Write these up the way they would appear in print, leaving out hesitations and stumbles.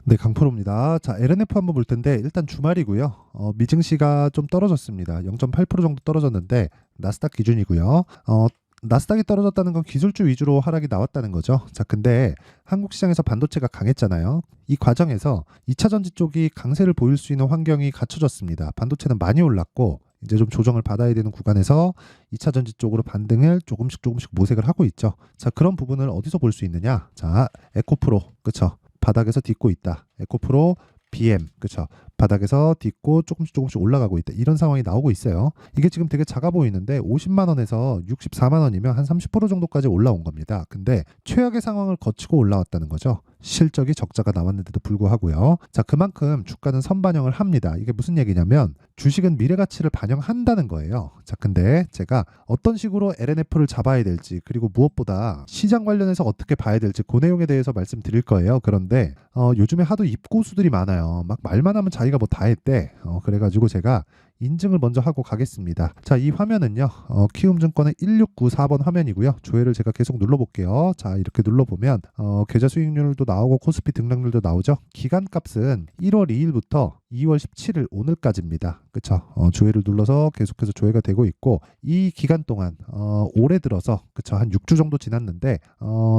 네, 강프로입니다. 자, LNF 한번 볼 텐데 일단 주말이고요. 미증시가 좀 떨어졌습니다. 0.8% 정도 떨어졌는데 나스닥 기준이고요. 나스닥이 떨어졌다는 건 기술주 위주로 하락이 나왔다는 거죠. 자, 근데 한국 시장에서 반도체가 강했잖아요. 이 과정에서 2차 전지 쪽이 강세를 보일 수 있는 환경이 갖춰졌습니다. 반도체는 많이 올랐고 이제 좀 조정을 받아야 되는 구간에서 2차 전지 쪽으로 반등을 조금씩 모색을 하고 있죠. 자, 그런 부분을 어디서 볼 수 있느냐? 자, 에코프로, 그쵸? 바닥에서 딛고 있다. 에코프로, BM, 그쵸? 바닥에서 딛고 조금씩 올라가고 있다. 이런 상황이 나오고 있어요. 이게 지금 되게 작아 보이는데 50만 원에서 64만 원이면 한 30% 정도까지 올라온 겁니다. 근데 최악의 상황을 거치고 올라왔다는 거죠. 실적이 적자가 나왔는데도 불구하고요. 자, 그만큼 주가는 선반영을 합니다. 이게 무슨 얘기냐면 주식은 미래 가치를 반영한다는 거예요. 자, 근데 제가 어떤 식으로 LNF를 잡아야 될지, 그리고 무엇보다 시장 관련해서 어떻게 봐야 될지 그 내용에 대해서 말씀드릴 거예요. 그런데 요즘에 하도 입고수들이 많아요. 막 말만 하면 자기가 뭐 다 했대. 그래가지고 제가 인증을 먼저 하고 가겠습니다. 자, 이 화면은요, 키움증권의 1694번 화면이고요. 조회를 제가 계속 눌러볼게요. 자, 이렇게 눌러보면 계좌 수익률도 나오고 코스피 등락률도 나오죠. 기간값은 1월 2일부터 2월 17일 오늘까지입니다. 그쵸? 조회를 눌러서 계속해서 조회가 되고 있고, 이 기간 동안 올해 들어서, 그쵸, 한 6주 정도 지났는데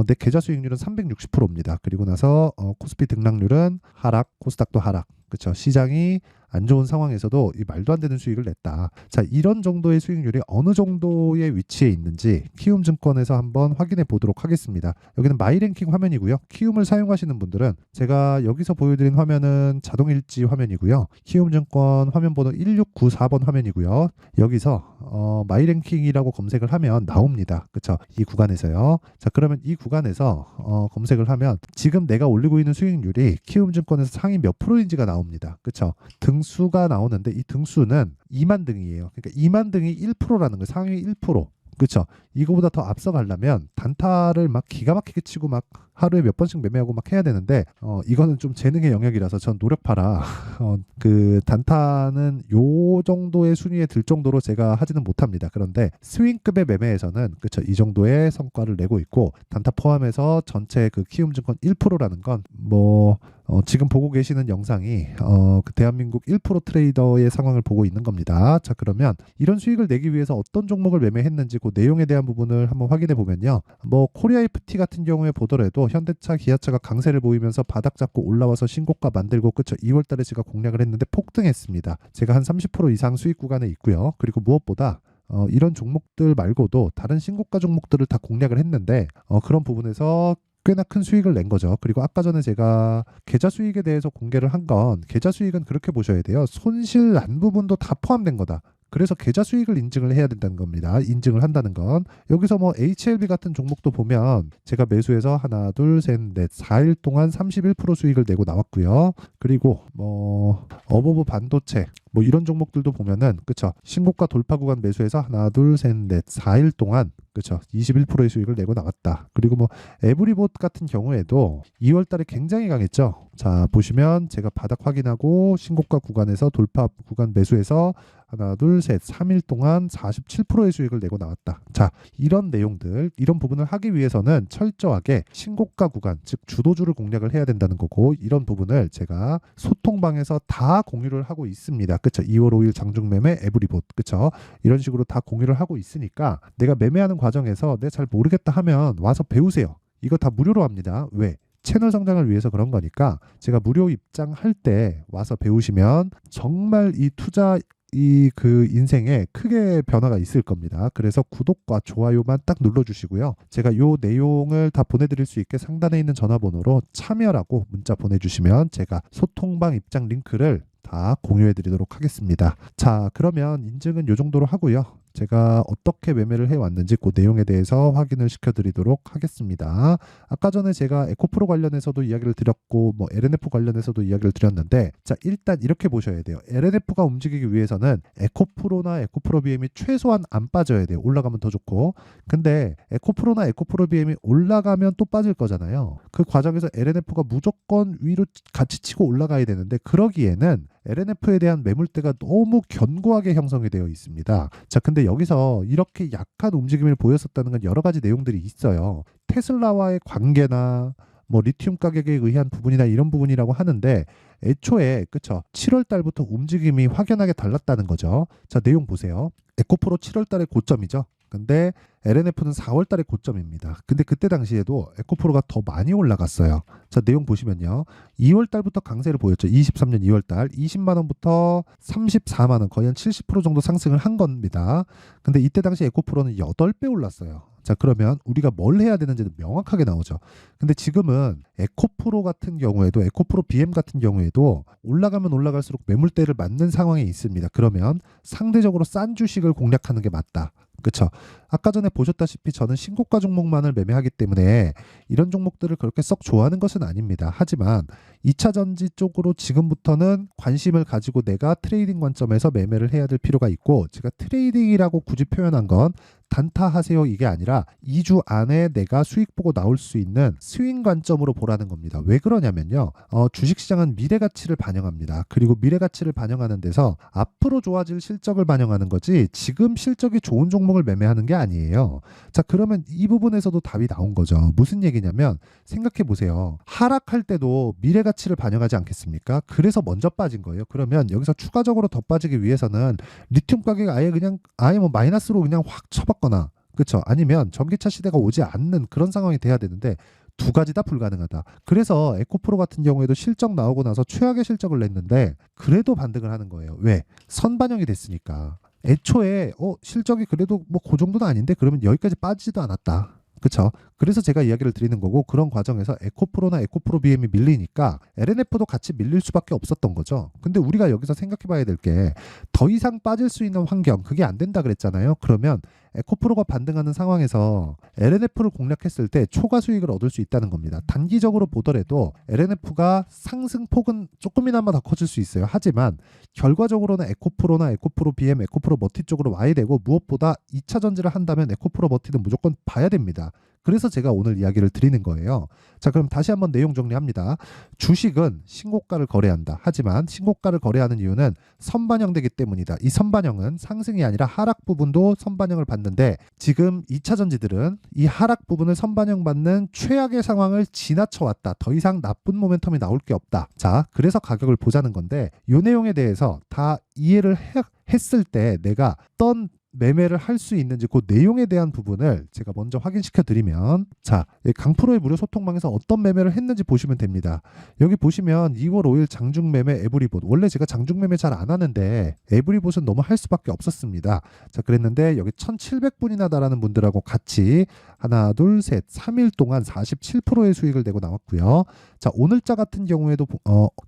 내 계좌 수익률은 360%입니다. 그리고 나서 코스피 등락률은 하락, 코스닥도 하락. 그쵸? 시장이 안 좋은 상황에서도 이 말도 안 되는 수익을 냈다. 자, 이런 정도의 수익률이 어느 정도의 위치에 있는지 키움증권에서 한번 확인해 보도록 하겠습니다. 여기는 마이랭킹 화면이고요. 키움을 사용하시는 분들은 제가 여기서 보여드린 화면은 자동일지 화면이고요. 키움증권 화면번호 1694번 화면이고요. 여기서 마이랭킹이라고 검색을 하면 나옵니다. 그쵸? 이 구간에서요. 자, 그러면 이 구간에서 검색을 하면 지금 내가 올리고 있는 수익률이 키움증권에서 상위 몇 프로인지가 나옵니다. 그쵸? 등수가 나오는데 이 등수는 2만 등이에요. 그러니까 2만 등이 1%라는 거예요. 상위 1%. 그렇죠. 이거보다 더 앞서가려면 단타를 막 기가 막히게 치고 막 하루에 몇 번씩 매매하고 막 해야 되는데 이거는 좀 재능의 영역이라서 전 노력파라 그 단타는 요 정도의 순위에 들 정도로 제가 하지는 못합니다. 그런데 스윙급의 매매에서는 그쵸, 이 정도의 성과를 내고 있고 단타 포함해서 전체 그 키움증권 1%라는 건 뭐 지금 보고 계시는 영상이 그 대한민국 1% 트레이더의 상황을 보고 있는 겁니다. 자, 그러면 이런 수익을 내기 위해서 어떤 종목을 매매했는지 그 내용에 대한 부분을 한번 확인해 보면요. 뭐 코리아 FT 같은 경우에 보더라도 현대차, 기아차가 강세를 보이면서 바닥 잡고 올라와서 신고가 만들고 그쵸, 2월 달에 제가 공략을 했는데 폭등했습니다. 제가 한 30% 이상 수익 구간에 있고요. 그리고 무엇보다 이런 종목들 말고도 다른 신고가 종목들을 다 공략을 했는데 그런 부분에서 꽤나 큰 수익을 낸 거죠. 그리고 아까 전에 제가 계좌 수익에 대해서 공개를 한 건 계좌 수익은 그렇게 보셔야 돼요. 손실 난 부분도 다 포함된 거다. 그래서 계좌 수익을 인증을 해야 된다는 겁니다. 인증을 한다는 건 여기서 뭐 HLB 같은 종목도 보면 제가 매수해서 하나, 둘, 셋, 넷, 4일 동안 31% 수익을 내고 나왔고요. 그리고 뭐 어버브 반도체 뭐 이런 종목들도 보면은 그쵸, 신고가 돌파 구간 매수해서 하나, 둘, 셋, 넷, 4일 동안 그쵸, 21%의 수익을 내고 나왔다. 그리고 뭐 에브리봇 같은 경우에도 2월 달에 굉장히 강했죠. 자, 보시면 제가 바닥 확인하고 신고가 구간에서 돌파 구간 매수해서 하나, 둘, 셋, 3일 동안 47%의 수익을 내고 나왔다. 자, 이런 내용들, 이런 부분을 하기 위해서는 철저하게 신고가 구간, 즉 주도주를 공략을 해야 된다는 거고, 이런 부분을 제가 소통방에서 다 공유를 하고 있습니다. 그쵸? 2월 5일 장중매매 에브리봇, 그쵸? 이런 식으로 다 공유를 하고 있으니까 내가 매매하는 과정에서 내가 잘 모르겠다 하면 와서 배우세요. 이거 다 무료로 합니다. 왜? 채널 성장을 위해서 그런 거니까 제가 무료 입장할 때 와서 배우시면 정말 이 투자 이 그 인생에 크게 변화가 있을 겁니다. 그래서 구독과 좋아요만 딱 눌러주시고요. 제가 요 내용을 다 보내드릴 수 있게 상단에 있는 전화번호로 참여라고 문자 보내주시면 제가 소통방 입장 링크를 다 공유해 드리도록 하겠습니다. 자, 그러면 인증은 요 정도로 하고요. 제가 어떻게 매매를 해왔는지 그 내용에 대해서 확인을 시켜드리도록 하겠습니다. 아까 전에 제가 에코프로 관련해서도 이야기를 드렸고 뭐 LNF 관련해서도 이야기를 드렸는데 자, 일단 이렇게 보셔야 돼요. LNF가 움직이기 위해서는 에코프로나 에코프로 BM이 최소한 안 빠져야 돼요. 올라가면 더 좋고. 근데 에코프로나 에코프로 BM이 올라가면 또 빠질 거잖아요. 그 과정에서 LNF가 무조건 위로 같이 치고 올라가야 되는데 그러기에는 LNF에 대한 매물대가 너무 견고하게 형성이 되어 있습니다. 자, 근데 여기서 이렇게 약한 움직임을 보였었다는 건 여러 가지 내용들이 있어요. 테슬라와의 관계나 뭐 리튬 가격에 의한 부분이나 이런 부분이라고 하는데 애초에 그쵸 7월 달부터 움직임이 확연하게 달랐다는 거죠. 자, 내용 보세요. 에코프로 7월 달에 고점이죠. 근데 LNF는 4월 달에 고점입니다. 근데 그때 당시에도 에코프로가 더 많이 올라갔어요. 자, 내용 보시면요. 2월 달부터 강세를 보였죠. 23년 2월 달 20만 원부터 34만 원, 거의 한 70% 정도 상승을 한 겁니다. 근데 이때 당시 에코프로는 8배 올랐어요. 자, 그러면 우리가 뭘 해야 되는지는 명확하게 나오죠. 근데 지금은 에코프로 같은 경우에도 에코프로 BM 같은 경우에도 올라가면 올라갈수록 매물대를 맞는 상황에 있습니다. 그러면 상대적으로 싼 주식을 공략하는 게 맞다. 그쵸? 아까 전에 보셨다시피 저는 신고가 종목만을 매매하기 때문에 이런 종목들을 그렇게 썩 좋아하는 것은 아닙니다. 하지만 2차 전지 쪽으로 지금부터는 관심을 가지고 내가 트레이딩 관점에서 매매를 해야 될 필요가 있고, 제가 트레이딩이라고 굳이 표현한 건 단타하세요 이게 아니라 2주 안에 내가 수익 보고 나올 수 있는 스윙 관점으로 보라는 겁니다. 왜 그러냐면요. 주식시장은 미래가치를 반영합니다. 그리고 미래가치를 반영하는 데서 앞으로 좋아질 실적을 반영하는 거지 지금 실적이 좋은 종목을 매매하는 게 아니에요. 자, 그러면 이 부분에서도 답이 나온 거죠. 무슨 얘기냐면 생각해 보세요. 하락할 때도 미래가치를 반영하지 않겠습니까? 그래서 먼저 빠진 거예요. 그러면 여기서 추가적으로 더 빠지기 위해서는 리튬 가격이 아예 뭐 마이너스로 그냥 확 쳐봤거나, 그렇죠? 아니면 전기차 시대가 오지 않는 그런 상황이 돼야 되는데 두 가지 다 불가능하다. 그래서 에코프로 같은 경우에도 실적 나오고 나서 최악의 실적을 냈는데 그래도 반등을 하는 거예요. 왜? 선반영이 됐으니까. 애초에 실적이 그래도 뭐 그 정도는 아닌데 그러면 여기까지 빠지지도 않았다. 그쵸? 그래서 제가 이야기를 드리는 거고, 그런 과정에서 에코프로나 에코프로 BM이 밀리니까 LNF도 같이 밀릴 수밖에 없었던 거죠. 근데 우리가 여기서 생각해 봐야 될 게 더 이상 빠질 수 있는 환경, 그게 안 된다 그랬잖아요. 그러면 에코프로가 반등하는 상황에서 LNF를 공략했을 때 초과 수익을 얻을 수 있다는 겁니다. 단기적으로 보더라도 LNF가 상승폭은 조금이나마 더 커질 수 있어요. 하지만 결과적으로는 에코프로나 에코프로 BM, 에코프로 머티 쪽으로 와야 되고, 무엇보다 2차 전지를 한다면 에코프로 머티는 무조건 봐야 됩니다. 그래서 제가 오늘 이야기를 드리는 거예요. 자, 그럼 다시 한번 내용 정리합니다. 주식은 신고가를 거래한다. 하지만 신고가를 거래하는 이유는 선반영되기 때문이다. 이 선반영은 상승이 아니라 하락 부분도 선반영을 받는데, 지금 2차 전지들은 이 하락 부분을 선반영받는 최악의 상황을 지나쳐 왔다. 더 이상 나쁜 모멘텀이 나올 게 없다. 자, 그래서 가격을 보자는 건데, 이 내용에 대해서 다 이해를 했을 때 내가 어떤 매매를 할 수 있는지 그 내용에 대한 부분을 제가 먼저 확인시켜 드리면, 자, 강프로의 무료 소통방에서 어떤 매매를 했는지 보시면 됩니다. 여기 보시면 2월 5일 장중 매매 에브리봇, 원래 제가 장중 매매 잘 안 하는데 에브리봇은 너무 할 수밖에 없었습니다. 자, 그랬는데 여기 1700분이나 달하는 분들하고 같이 하나 둘 셋 3일 동안 47%의 수익을 내고 나왔고요. 자, 오늘자 같은 경우에도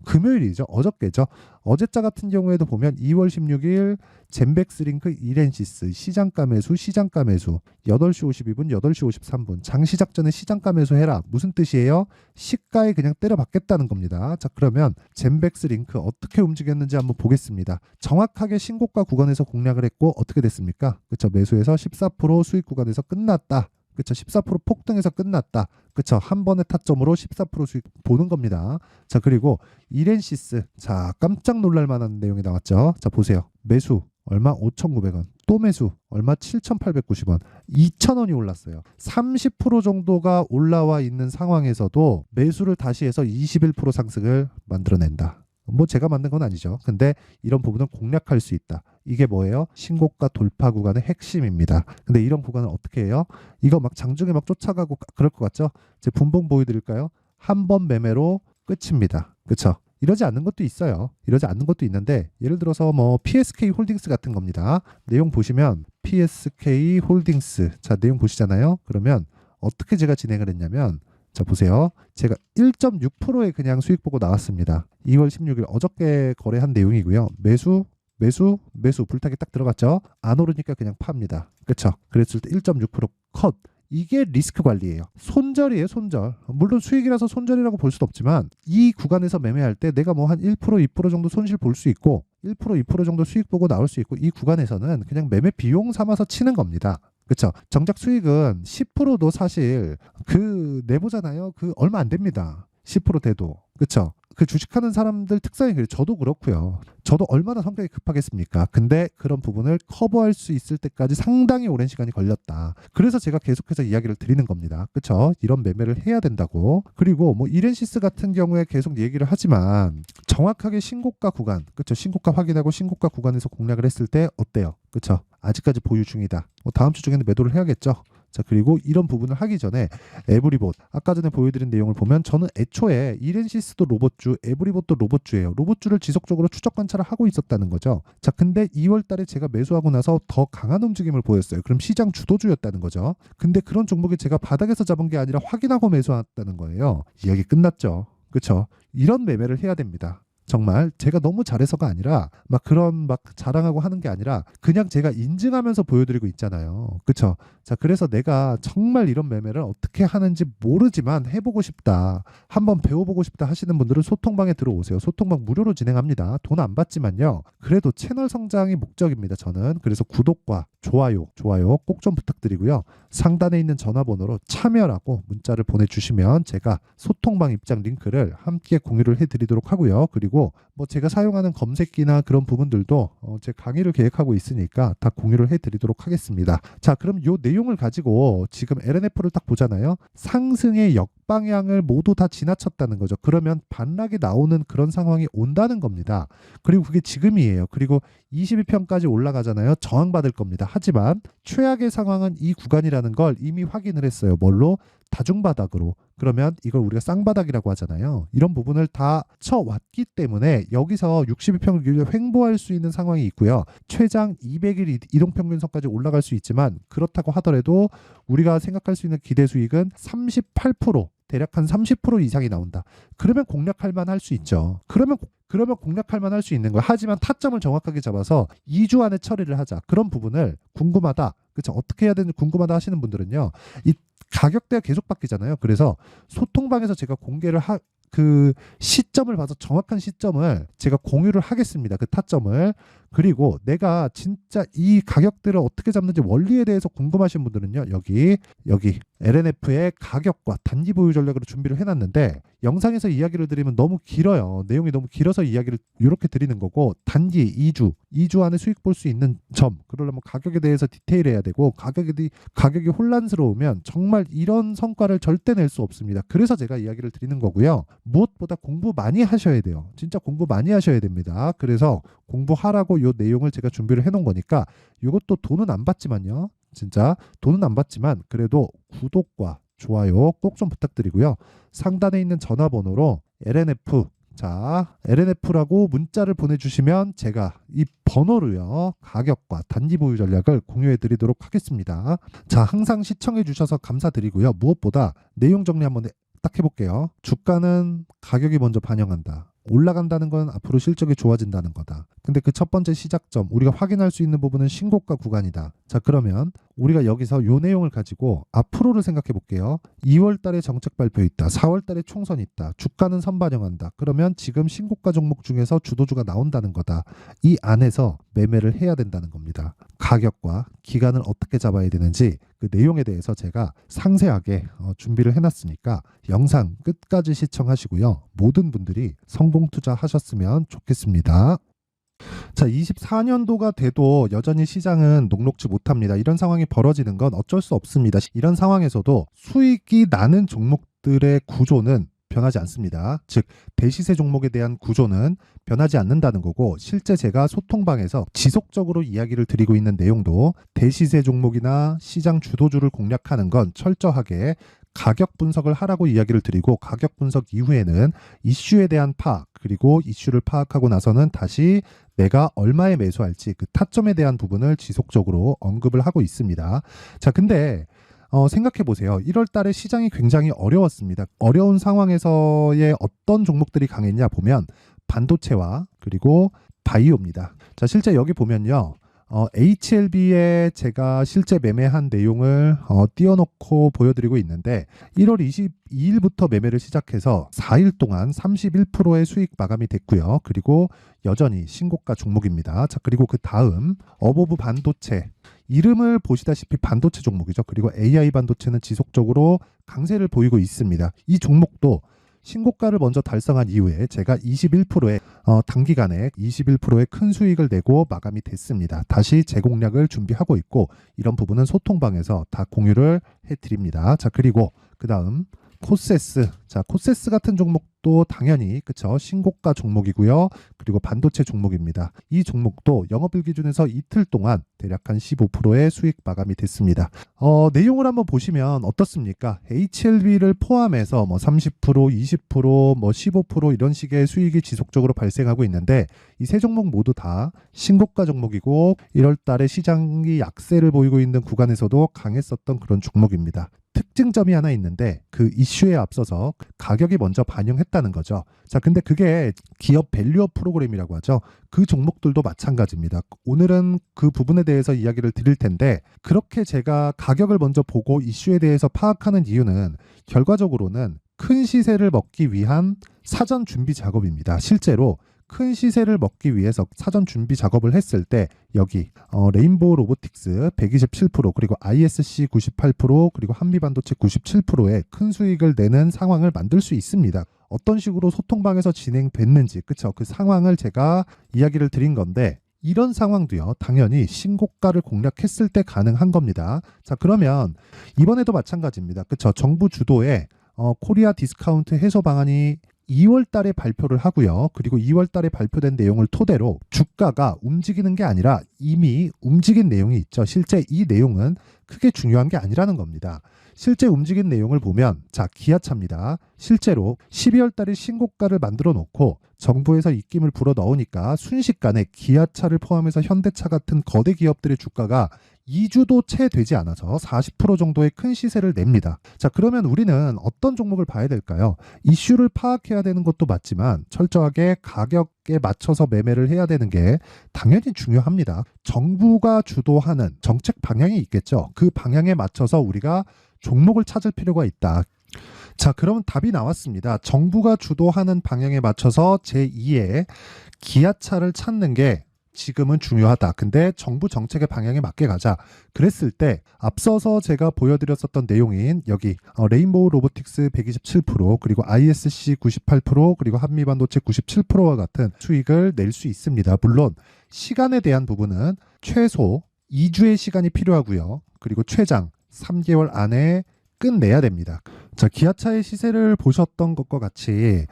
금요일이죠. 어저께죠. 어제자 같은 경우에도 보면 2월 16일 젠백스링크 이렌시스 시장가 매수 8시 52분 8시 53분 장시작 전에 시장가 매수 해라. 무슨 뜻이에요? 시가에 그냥 때려 박겠다는 겁니다. 자, 그러면 젠백스링크 어떻게 움직였는지 한번 보겠습니다. 정확하게 신고가 구간에서 공략을 했고 어떻게 됐습니까? 그렇죠. 매수해서 14% 수익 구간에서 끝났다. 그쵸, 14% 폭등해서 끝났다. 그쵸, 한 번의 타점으로 14% 수익 보는 겁니다. 자, 그리고 이렌시스, 자, 깜짝 놀랄 만한 내용이 나왔죠. 자, 보세요. 매수 얼마? 5,900원. 또 매수 얼마? 7,890원. 2,000원이 올랐어요. 30% 정도가 올라와 있는 상황에서도 매수를 다시 해서 21% 상승을 만들어낸다. 뭐 제가 만든 건 아니죠. 근데 이런 부분은 공략할 수 있다. 이게 뭐예요? 신고가 돌파 구간의 핵심입니다. 근데 이런 구간을 어떻게 해요? 이거 막 장중에 막 쫓아가고 그럴 것 같죠? 제 분봉 보여드릴까요? 한 번 매매로 끝입니다. 그쵸? 이러지 않는 것도 있어요. 이러지 않는 것도 있는데, 예를 들어서 뭐 PSK 홀딩스 같은 겁니다. 내용 보시면 PSK 홀딩스, 자, 내용 보시잖아요. 그러면 어떻게 제가 진행을 했냐면, 자, 보세요. 제가 1.6%에 그냥 수익 보고 나왔습니다. 2월 16일 어저께 거래한 내용이고요. 매수 불타기 딱 들어갔죠. 안 오르니까 그냥 팝니다. 그렇죠? 그랬을 때 1.6% 컷. 이게 리스크 관리예요. 손절이에요, 손절. 물론 수익이라서 손절이라고 볼 수도 없지만 이 구간에서 매매할 때 내가 뭐 한 1%, 2% 정도 손실 볼 수 있고 1%, 2% 정도 수익 보고 나올 수 있고, 이 구간에서는 그냥 매매 비용 삼아서 치는 겁니다. 그렇죠? 정작 수익은 10%도 사실 그 내보잖아요. 그 얼마 안 됩니다. 10% 돼도. 그렇죠? 그 주식하는 사람들 특성이 그래요. 저도 그렇고요. 저도 얼마나 성격이 급하겠습니까? 근데 그런 부분을 커버할 수 있을 때까지 상당히 오랜 시간이 걸렸다. 그래서 제가 계속해서 이야기를 드리는 겁니다. 그쵸? 이런 매매를 해야 된다고. 그리고 뭐 이렌시스 같은 경우에 계속 얘기를 하지만 정확하게 신고가 구간, 그쵸? 신고가 확인하고 신고가 구간에서 공략을 했을 때 어때요? 그쵸? 아직까지 보유 중이다. 다음 주 중에는 매도를 해야겠죠? 자, 그리고 이런 부분을 하기 전에 에브리봇, 아까 전에 보여드린 내용을 보면 저는 애초에 이렌시스도 로봇주, 에브리봇도 로봇주예요. 로봇주를 지속적으로 추적 관찰을 하고 있었다는 거죠. 자, 근데 2월 달에 제가 매수하고 나서 더 강한 움직임을 보였어요. 그럼 시장 주도주였다는 거죠. 근데 그런 종목이 제가 바닥에서 잡은 게 아니라 확인하고 매수했다는 거예요. 이야기 끝났죠. 그쵸? 이런 매매를 해야 됩니다. 정말 제가 너무 잘해서가 아니라 막 그런 막 자랑하고 하는 게 아니라 그냥 제가 인증하면서 보여드리고 있잖아요. 그쵸? 자, 그래서 내가 정말 이런 매매를 어떻게 하는지 모르지만 해보고 싶다, 한번 배워보고 싶다 하시는 분들은 소통방에 들어오세요. 소통방 무료로 진행합니다. 돈 안 받지만요. 그래도 채널 성장이 목적입니다. 저는. 그래서 구독과 좋아요 꼭 좀 부탁드리고요. 상단에 있는 전화번호로 참여라고 문자를 보내주시면 제가 소통방 입장 링크를 함께 공유를 해드리도록 하고요. 그리고 뭐 제가 사용하는 검색기나 그런 부분들도 제 강의를 계획하고 있으니까 다 공유를 해드리도록 하겠습니다. 자, 그럼 요 내용을 가지고 지금 LNF를 딱 보잖아요. 상승의 역방향을 모두 다 지나쳤다는 거죠. 그러면 반락이 나오는 그런 상황이 온다는 겁니다. 그리고 그게 지금이에요. 그리고 22편까지 올라가잖아요. 저항받을 겁니다. 하지만 최악의 상황은 이 구간이라는 걸 이미 확인을 했어요. 뭘로? 다중바닥으로. 그러면 이걸 우리가 쌍바닥이라고 하잖아요. 이런 부분을 다 쳐왔기 때문에 여기서 62평을 횡보할 수 있는 상황이 있고요. 최장 200일 이동평균선까지 올라갈 수 있지만 그렇다고 하더라도 우리가 생각할 수 있는 기대 수익은 38%, 대략 한 30% 이상이 나온다. 그러면 공략할 만할 수 있죠. 그러면 공략할 만할 수 있는 거예요. 하지만 타점을 정확하게 잡아서 2주 안에 처리를 하자. 그런 부분을 궁금하다. 그렇죠? 어떻게 해야 되는지 궁금하다 하시는 분들은요. 이 가격대가 계속 바뀌잖아요. 그래서 소통방에서 제가 그 시점을 봐서 정확한 시점을 제가 공유를 하겠습니다. 그 타점을. 그리고 내가 진짜 이 가격대를 어떻게 잡는지 원리에 대해서 궁금하신 분들은요. 여기 LNF의 가격과 단기 보유 전략으로 준비를 해놨는데 영상에서 이야기를 드리면 너무 길어요. 내용이 너무 길어서 이야기를 이렇게 드리는 거고, 단기 2주 안에 수익 볼 수 있는 점, 그러려면 가격에 대해서 디테일해야 되고 가격이 혼란스러우면 정말 이런 성과를 절대 낼 수 없습니다. 그래서 제가 이야기를 드리는 거고요. 무엇보다 공부 많이 하셔야 돼요. 진짜 공부 많이 하셔야 됩니다. 그래서 공부하라고 요 내용을 제가 준비를 해놓은 거니까 이것도 돈은 안 받지만요. 진짜 돈은 안 받지만 그래도 구독과 좋아요 꼭 좀 부탁드리고요. 상단에 있는 전화번호로 LNF, 자, LNF라고 문자를 보내주시면 제가 이 번호로요, 가격과 단기 보유 전략을 공유해 드리도록 하겠습니다. 자, 항상 시청해 주셔서 감사드리고요. 무엇보다 내용 정리 한번 딱 해볼게요. 주가는 가격이 먼저 반영한다. 올라간다는 건 앞으로 실적이 좋아진다는 거다. 근데 그 첫 번째 시작점, 우리가 확인할 수 있는 부분은 신고가 구간이다. 자, 그러면 우리가 여기서 요 내용을 가지고 앞으로를 생각해 볼게요. 2월 달에 정책 발표 있다. 4월 달에 총선 있다. 주가는 선반영한다. 그러면 지금 신고가 종목 중에서 주도주가 나온다는 거다. 이 안에서 매매를 해야 된다는 겁니다. 가격과 기간을 어떻게 잡아야 되는지 그 내용에 대해서 제가 상세하게 준비를 해놨으니까 영상 끝까지 시청하시고요. 모든 분들이 성공 투자하셨으면 좋겠습니다. 자, 24년도가 돼도 여전히 시장은 녹록지 못합니다. 이런 상황이 벌어지는 건 어쩔 수 없습니다. 이런 상황에서도 수익이 나는 종목들의 구조는 변하지 않습니다. 즉, 대시세 종목에 대한 구조는 변하지 않는다는 거고, 실제 제가 소통방에서 지속적으로 이야기를 드리고 있는 내용도 대시세 종목이나 시장 주도주를 공략하는 건 철저하게 가격 분석을 하라고 이야기를 드리고, 가격 분석 이후에는 이슈에 대한 파악, 그리고 이슈를 파악하고 나서는 다시 내가 얼마에 매수할지 그 타점에 대한 부분을 지속적으로 언급을 하고 있습니다. 자, 근데 생각해 보세요. 1월 달에 시장이 굉장히 어려웠습니다. 어려운 상황에서의 어떤 종목들이 강했냐 보면 반도체와 그리고 바이오입니다. 자, 실제 여기 보면요. HLB에 제가 실제 매매한 내용을 띄워놓고 보여드리고 있는데 1월 22일부터 매매를 시작해서 4일 동안 31%의 수익 마감이 됐고요. 그리고 여전히 신고가 종목입니다. 자, 그리고 그 다음 어보브 반도체, 이름을 보시다시피 반도체 종목이죠. 그리고 AI 반도체는 지속적으로 강세를 보이고 있습니다. 이 종목도 신고가를 먼저 달성한 이후에 제가 21%의 단기간에 21%의 큰 수익을 내고 마감이 됐습니다. 다시 재공략을 준비하고 있고 이런 부분은 소통방에서 다 공유를 해드립니다. 자, 그리고 그 다음 코세스. 자, 코세스 같은 종목도 당연히 그쵸, 신고가 종목이고요. 그리고 반도체 종목입니다. 이 종목도 영업일 기준에서 이틀 동안 대략 한 15%의 수익 마감이 됐습니다. 내용을 한번 보시면 어떻습니까? HLB를 포함해서 뭐 30%, 20%, 뭐 15% 이런 식의 수익이 지속적으로 발생하고 있는데 이 세 종목 모두 다 신고가 종목이고 1월 달에 시장이 약세를 보이고 있는 구간에서도 강했었던 그런 종목입니다. 특징점이 하나 있는데 그 이슈에 앞서서 가격이 먼저 반영했다는 거죠. 자, 근데 그게 기업 밸류업 프로그램이라고 하죠. 그 종목들도 마찬가지입니다. 오늘은 그 부분에 대해서 이야기를 드릴 텐데 그렇게 제가 가격을 먼저 보고 이슈에 대해서 파악하는 이유는 결과적으로는 큰 시세를 먹기 위한 사전 준비 작업입니다. 실제로 큰 시세를 먹기 위해서 사전 준비 작업을 했을 때 여기 레인보우 로보틱스 127% 그리고 ISC 98% 그리고 한미반도체 97%의 큰 수익을 내는 상황을 만들 수 있습니다. 어떤 식으로 소통방에서 진행됐는지 그쵸? 그 상황을 제가 이야기를 드린 건데 이런 상황도요 당연히 신고가를 공략했을 때 가능한 겁니다. 자, 그러면 이번에도 마찬가지입니다. 그쵸? 정부 주도의 코리아 디스카운트 해소 방안이 2월 달에 발표를 하고요. 그리고 2월 달에 발표된 내용을 토대로 주가가 움직이는 게 아니라 이미 움직인 내용이 있죠. 실제 이 내용은 크게 중요한 게 아니라는 겁니다. 실제 움직인 내용을 보면 자, 기아차입니다. 실제로 12월 달에 신고가를 만들어 놓고 정부에서 입김을 불어 넣으니까 순식간에 기아차를 포함해서 현대차 같은 거대 기업들의 주가가 2주도 채 되지 않아서 40% 정도의 큰 시세를 냅니다. 자, 그러면 우리는 어떤 종목을 봐야 될까요? 이슈를 파악해야 되는 것도 맞지만 철저하게 가격에 맞춰서 매매를 해야 되는 게 당연히 중요합니다. 정부가 주도하는 정책 방향이 있겠죠. 그 방향에 맞춰서 우리가 종목을 찾을 필요가 있다. 자, 그러면 답이 나왔습니다. 정부가 주도하는 방향에 맞춰서 제2의 기아차를 찾는 게 지금은 중요하다. 근데 정부 정책의 방향에 맞게 가자. 그랬을 때 앞서서 제가 보여드렸었던 내용인 여기 레인보우 로보틱스 127% 그리고 ISC 98% 그리고 한미반도체 97%와 같은 수익을 낼 수 있습니다. 물론 시간에 대한 부분은 최소 2주의 시간이 필요하고요. 그리고 최장 3개월 안에 끝내야 됩니다. 자, 기아차의 시세를 보셨던 것과 같이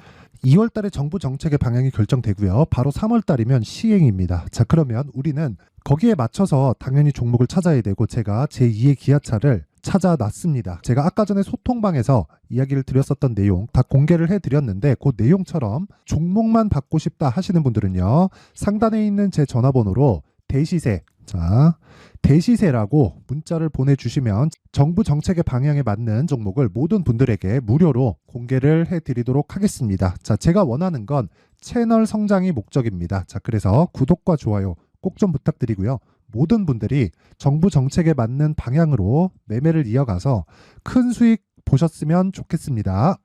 2월 달에 정부 정책의 방향이 결정되고요. 바로 3월 달이면 시행입니다. 자, 그러면 우리는 거기에 맞춰서 당연히 종목을 찾아야 되고 제가 제2의 기아차를 찾아놨습니다. 제가 아까 전에 소통방에서 이야기를 드렸었던 내용 다 공개를 해드렸는데 그 내용처럼 종목만 받고 싶다 하시는 분들은요. 상단에 있는 제 전화번호로 대시세, 자, 대시세라고 문자를 보내주시면 정부 정책의 방향에 맞는 종목을 모든 분들에게 무료로 공개를 해드리도록 하겠습니다. 자, 제가 원하는 건 채널 성장이 목적입니다. 자, 그래서 구독과 좋아요 꼭 좀 부탁드리고요. 모든 분들이 정부 정책에 맞는 방향으로 매매를 이어가서 큰 수익 보셨으면 좋겠습니다.